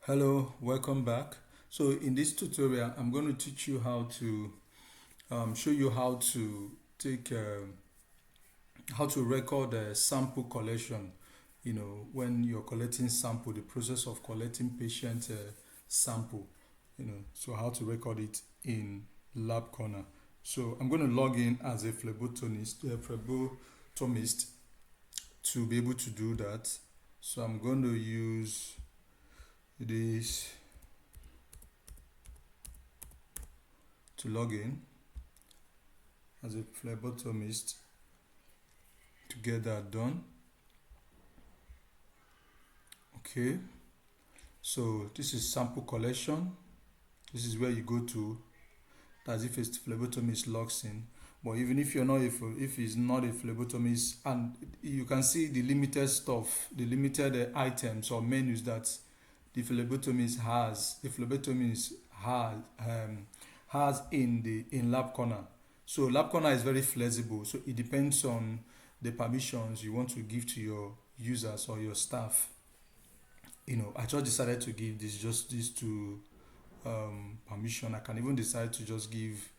Hello, welcome back. So in this tutorial, I'm going to teach you how to show you how to take how to record a sample collection. When you're collecting sample, the process of collecting patient sample. So how to record it in LabCona. So I'm going to log in as a phlebotomist to be able to do that. So I'm going to use this to log in as a phlebotomist to get that done. Okay, so this is sample collection. This is where you go to, as if it's phlebotomist logs in. But even if you're not if it's not a phlebotomist, and you can see the limited stuff, the limited items or menus that the phlebotomist has in LabCona. So LabCona is very flexible. So it depends on the permissions you want to give to your users or your staff. I just decided to give this just these two permission. I can even decide to just give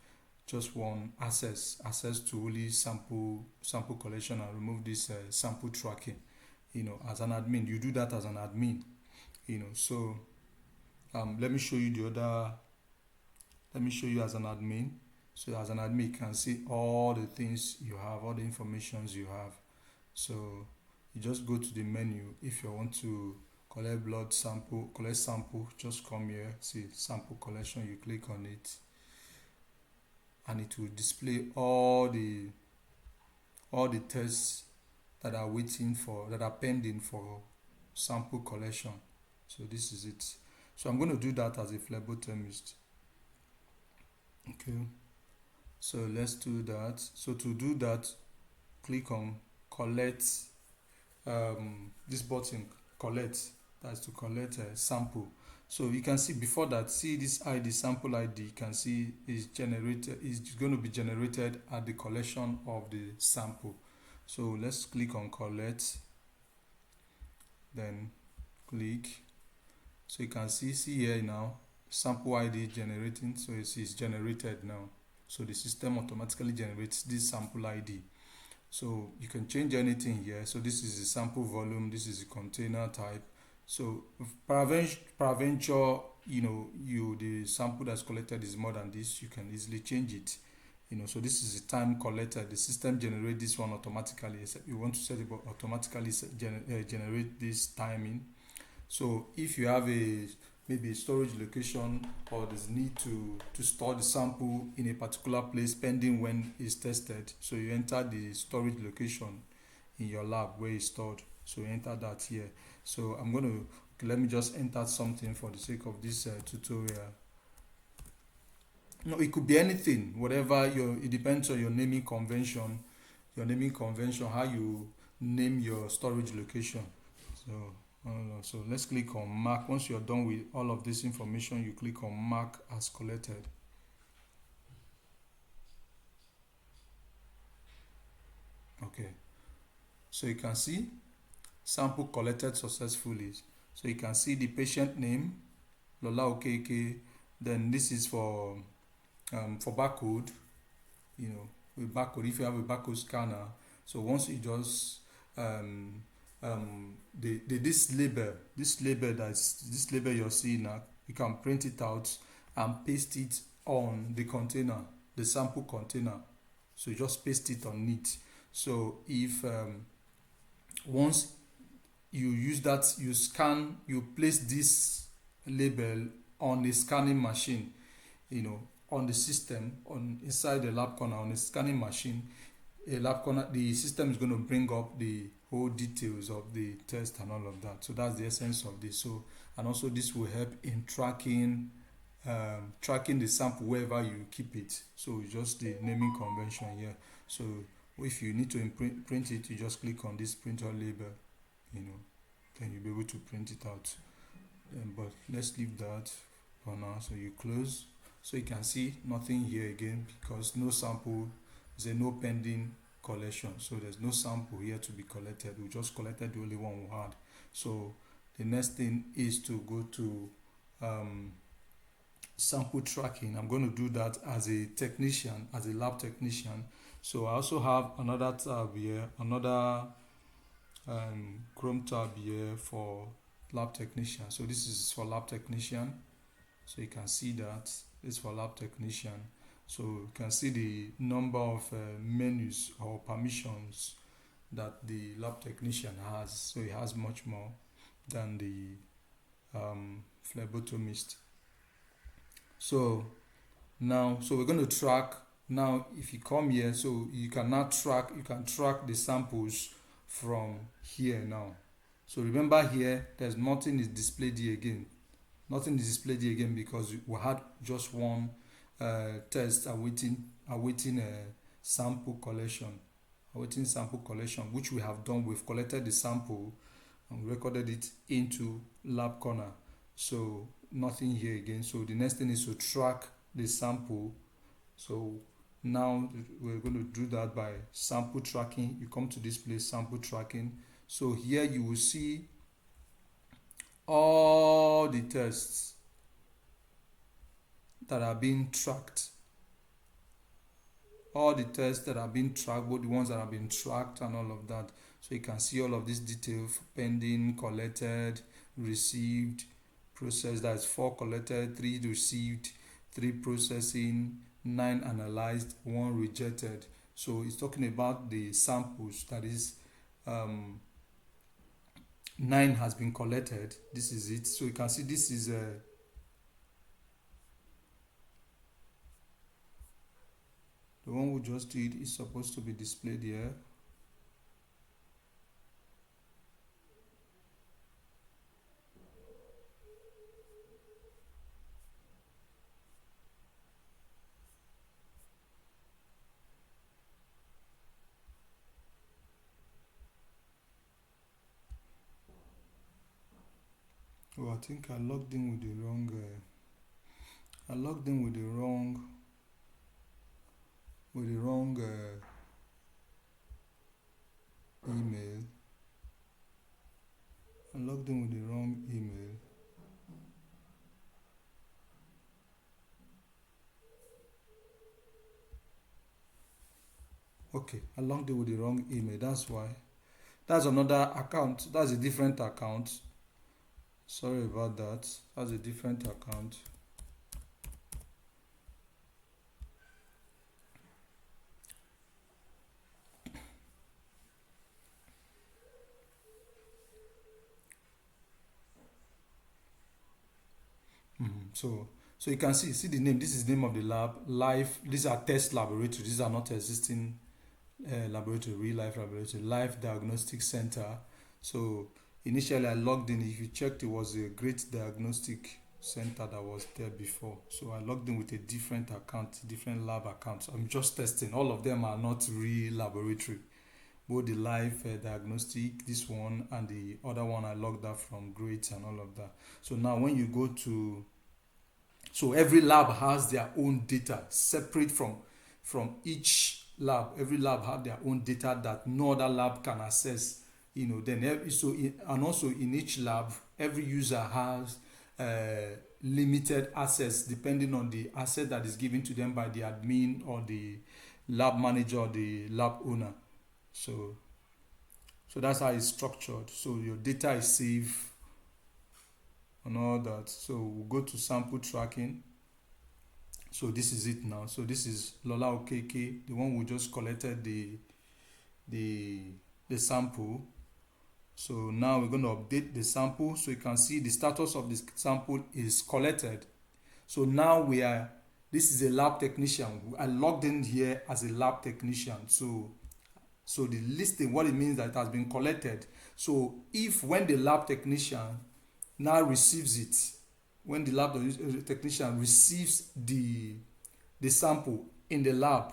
just one access to only sample collection and remove this sample tracking. As an admin, you do that as an admin. So let me show you the other. Let me show you as an admin. So as an admin, you can see all the things you have, all the informations you have. So you just go to the menu. If you want to collect sample, just come here, see sample collection, you click on it, and it will display all the tests that are pending for sample collection. So this is it. So I'm going to do that as a phlebotomist. Okay, so let's do that. So to do that, click on collect, this button, collect. That's to collect a sample. So you can see before that, see this ID, sample ID, you can see is going to be generated at the collection of the sample. So let's click on collect, then click. So you can see here now, sample ID generating. So it's generated now. So the system automatically generates this sample ID. So you can change anything here. So this is the sample volume, this is the container type. So peradventure, the sample that's collected is more than this, you can easily change it. So this is the time collected. The system generates this one automatically. You want to set it automatically generate this timing. So if you have maybe a storage location, or there's need to store the sample in a particular place pending when it's tested, so you enter the storage location in your lab where it's stored. So you enter that here. So let me just enter something for the sake of this tutorial. No, it could be anything, whatever it depends on your naming convention, how you name your storage location. So so let's click on mark. Once you're done with all of this information, you click on mark as collected. Okay, so you can see sample collected successfully. So you can see the patient name, Lola Okeke. Then this is for barcode. With barcode, if you have a barcode scanner. So once you just this label you're seeing now, you can print it out and paste it on the container, the sample container. So you just paste it on it. So if once you use that, you place this label on the scanning machine, on the system, on inside the LabCona, on the scanning machine, the system is going to bring up the whole details of the test and all of that. So that's the essence of this. So, and also this will help in tracking the sample wherever you keep it. So just the naming convention here. So if you need to print it, you just click on this printer label, then you'll be able to print it out. But let's leave that for now. So you close. So you can see nothing here again because no sample, there's a no pending collection. So there's no sample here to be collected. We just collected the only one we had. So the next thing is to go to um, sample tracking. I'm going to do that as a technician, as a lab technician. So I also have another tab here, another Chrome tab here for lab technician. So this is for lab technician. So you can see that it's for lab technician. So you can see the number of menus or permissions that the lab technician has. So he has much more than the phlebotomist. So now, so we're going to track. Now if you come here, so you can now track, you can track the samples from here now. So remember here, there's nothing is displayed here again. Nothing is displayed here again because we had just one test awaiting sample collection, which we have done. We've collected the sample and recorded it into LabCona. So nothing here again. So the next thing is to track the sample. So now we're going to do that by sample tracking. You come to this place, sample tracking. So here you will see all the tests that are being tracked. All the tests that are being tracked, both the ones that have been tracked and all of that. So you can see all of this detail: pending, collected, received, processed. That's 4 collected, 3 received, 3 processing, 9 analyzed, 1 rejected. So it's talking about the samples. That is 9 has been collected. This is it. So you can see this is the one we just did is supposed to be displayed here. Oh, I think I logged in with the wrong. I logged in with the wrong. Email. I logged in with the wrong email. Okay, I logged in with the wrong email. That's why. That's another account. That's a different account. Sorry about that. That's a different account. So you can see the name. This is the name of the lab. Life. These are test laboratories. These are not existing laboratory, real life laboratory, life diagnostic center. So initially I logged in. If you checked, it was a great diagnostic center that was there before. So I logged in with a different account, different lab account. So I'm just testing. All of them are not real laboratory. Both the live diagnostic, this one, and the other one I logged out from great and all of that. So now when you go to, so every lab has their own data separate from each lab. Every lab have their own data that no other lab can access. And also in each lab, every user has limited access depending on the asset that is given to them by the admin or the lab manager or the lab owner. So that's how it's structured. So your data is safe and all that. So we'll go to sample tracking. So this is it now. So this is Lola Okeke, the one we just collected the sample. So now we're going to update the sample. So you can see the status of this sample is collected. So now this is a lab technician. I logged in here as a lab technician. So the listing, what it means that it has been collected. So when the lab technician now receives it, when the lab technician receives the sample in the lab,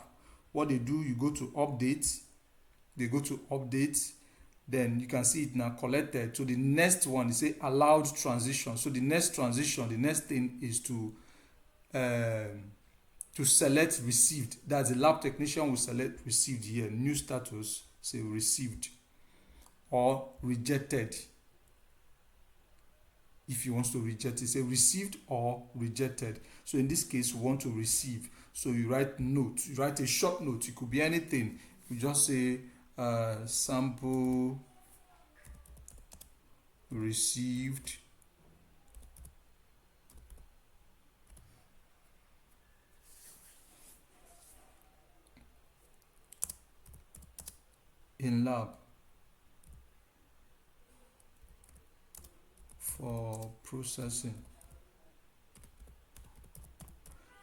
what they do, you go to update. They go to update. Then you can see it now collected. So the next one, they say allowed transition. So the next thing is to select received. That's the lab technician will select received here. New status, say received or rejected. if he wants to reject it. Say received or rejected. So in this case, we want to receive. So you write note, you write a short note. It could be anything. You just say sample received in lab for processing.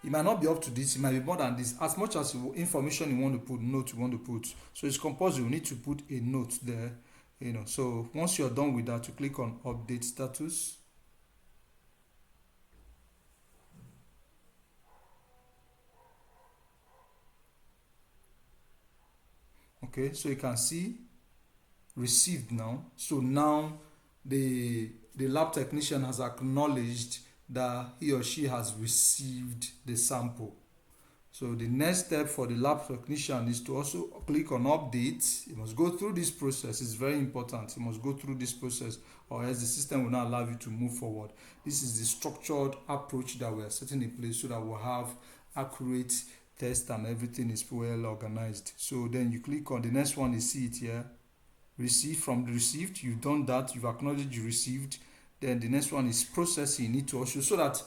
It might not be up to this, it might be more than this. As much as information you want to put, note you want to put. So it's compulsory, you need to put a note there. So once you're done with that, you click on update status. Okay, so you can see received now. So now the lab technician has acknowledged that he or she has received the sample. So the next step for the lab technician is to also click on update. You must go through this process. It's very important. You must go through this process or else the system will not allow you to move forward. This is the structured approach that we are setting in place so that we'll have accurate test and everything is well organized. So then you click on the next one, you see it here. Receive from the received. You've done that. You've acknowledged you received. Then the next one is processing. You need to also so that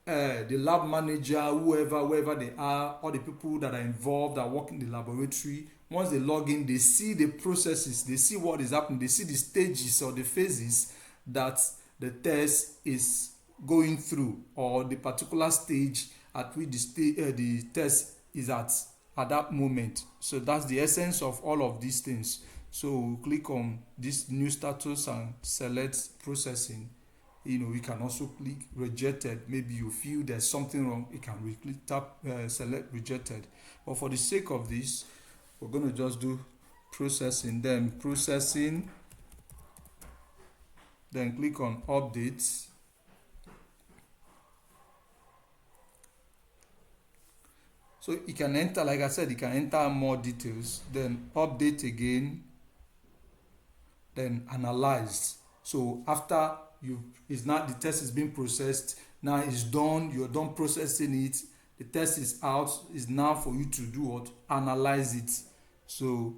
the lab manager, wherever they are, all the people that are involved that work in the laboratory, once they log in, they see the processes, they see what is happening, they see the stages or the phases that the test is going through, or the particular stage at which the test is at that moment. So that's the essence of all of these things. So click on this new status and select processing. You can also click rejected. Maybe you feel there's something wrong, you can tap select rejected. But for the sake of this, we're going to just do processing, then processing, then click on update. So you can enter, like I said, you can enter more details, then update again, then analyze. So after it's not, the test is being processed, now it's done, you're done processing it, the test is out, is now for you to do what? Analyze it. So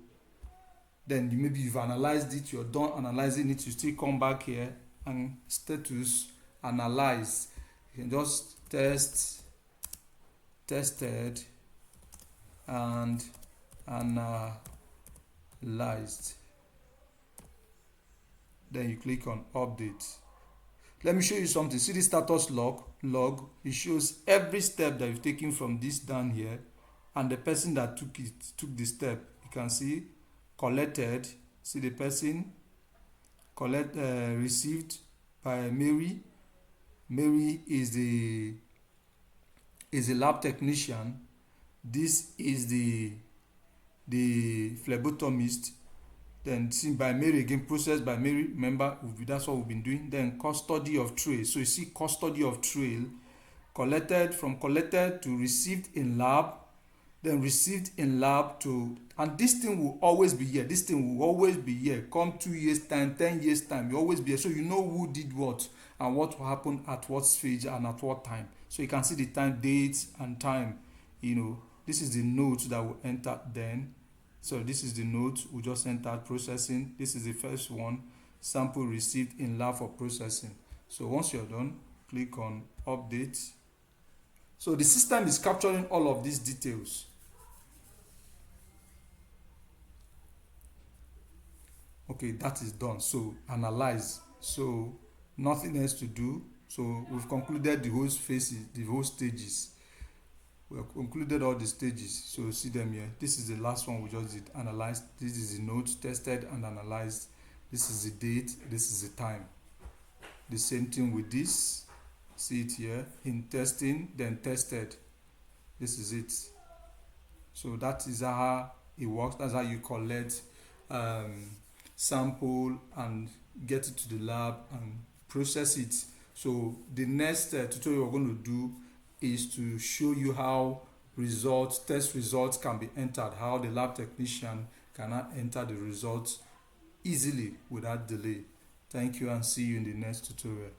then maybe you've analyzed it, you're done analyzing it, you still come back here and status analyze. You can just tested and analyzed. Then you click on update. Let me show you something. See the status log. It shows every step that you've taken from this down here, and the person that took the step. You can see collected. See the person received by Mary. Mary is a lab technician. This is the phlebotomist. Then seen by Mary again, processed by Mary. Remember, that's what we've been doing. Then custody of trail. So you see custody of trail, collected to received in lab, then received in lab to, and this thing will always be here. This thing will always be here. Come 2 years time, 10 years time, you always be here. So you know who did what and what will happen at what stage and at what time. So you can see the time, dates and time. This is the note that will enter then. So this is the note we just entered processing. This is the first one, sample received in lab for processing. So once you're done, click on update. So the system is capturing all of these details. Okay, that is done. So analyze. So nothing else to do. So we've concluded the whole phases, the whole stages. We have concluded all the stages. So see them here. This is the last one we just did. Analyzed. This is the note, tested and analyzed. This is the date. This is the time. The same thing with this. See it here. In testing, then tested. This is it. So that is how it works. That's how you collect sample and get it to the lab and process it. So the next tutorial we're going to do is to show you how test results can be entered, how the lab technician cannot enter the results easily without delay. Thank you and see you in the next tutorial.